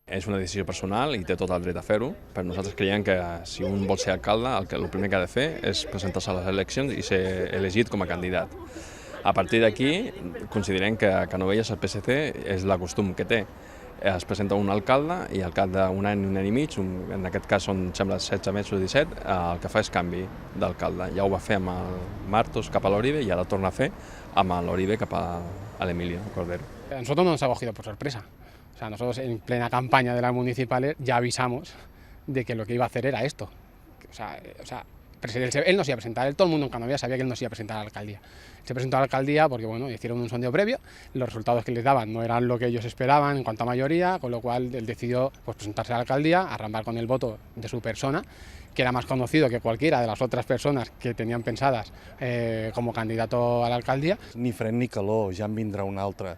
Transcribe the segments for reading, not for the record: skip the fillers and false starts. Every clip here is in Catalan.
És una decisió personal i té tot el dret a fer-ho, però nosaltres creiem que si un vol ser alcalde, el primer que ha de fer és presentar-se a les eleccions i ser elegit com a candidat. A partir d'aquí, considerem que a Canovelles el PSC és la costum que té. Es presenta un alcalde i al cap d'un any i mig, en aquest cas són, sembla, 16 mesos o 17, el que fa és canvi d'alcalde. Ja ho va fer amb el Martos cap a l'Oribe i ara torna a fer amb l'Oribe cap a l'Emilio Cordero. A nosotros no nos ha cogido por sorpresa. O sea, nosotros en plena campaña de las municipales ya avisamos de que lo que iba a hacer era esto. O sea, él no se iba a presentar, todo el mundo en Canovelles sabía que él no se iba a presentar a la alcaldía. Se presentó a la alcaldía porque bueno, hicieron un sondeo previo, los resultados que les daban no eran lo que ellos esperaban en cuanto a mayoría, con lo cual él decidió pues, presentarse a la alcaldía, arrambar con el voto de su persona, que era más conocido que cualquiera de las otras personas que tenían pensadas como candidato a la alcaldía. Ni fred ni calor, ja en vindrà un altre.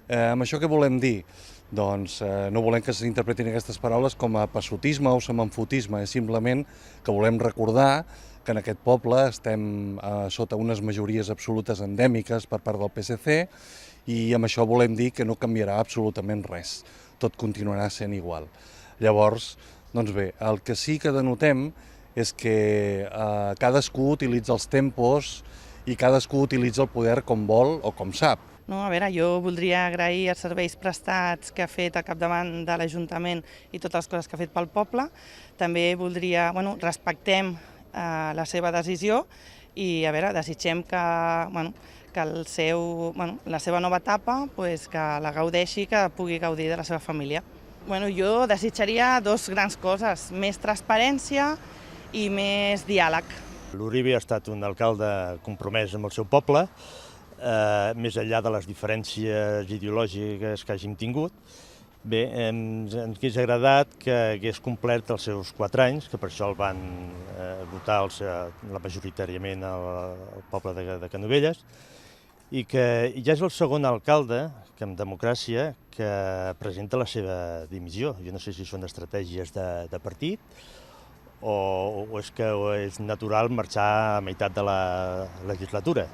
Amb això què volem dir? Doncs no volem que s'interpretin aquestes paraules com a passotisme o semanfotisme, és simplement que volem recordar que en aquest poble estem sota unes majories absolutes endèmiques per part del PSC i amb això volem dir que no canviarà absolutament res, tot continuarà sent igual. Llavors, doncs bé, el que sí que denotem és que cadascú utilitza els tempos i cadascú utilitza el poder com vol o com sap. No, a veure, jo voldria agrair els serveis prestats que ha fet al capdavant de l'Ajuntament i totes les coses que ha fet pel poble. També voldria, respectem la seva decisió i, a veure, desitgem que la seva nova etapa que la gaudeixi, que pugui gaudir de la seva família. Jo desitjaria dues grans coses, més transparència i més diàleg. L'Uribe ha estat un alcalde compromès amb el seu poble, més enllà de les diferències ideològiques que hàgim tingut. Bé, ens hauria agradat que hagués complert els seus 4 anys, que per això el van votar majoritàriament al poble de Canovelles, i que ja és el segon alcalde, que en democràcia, que presenta la seva dimissió. Jo no sé si són estratègies de partit o és que és natural marxar a meitat de la legislatura.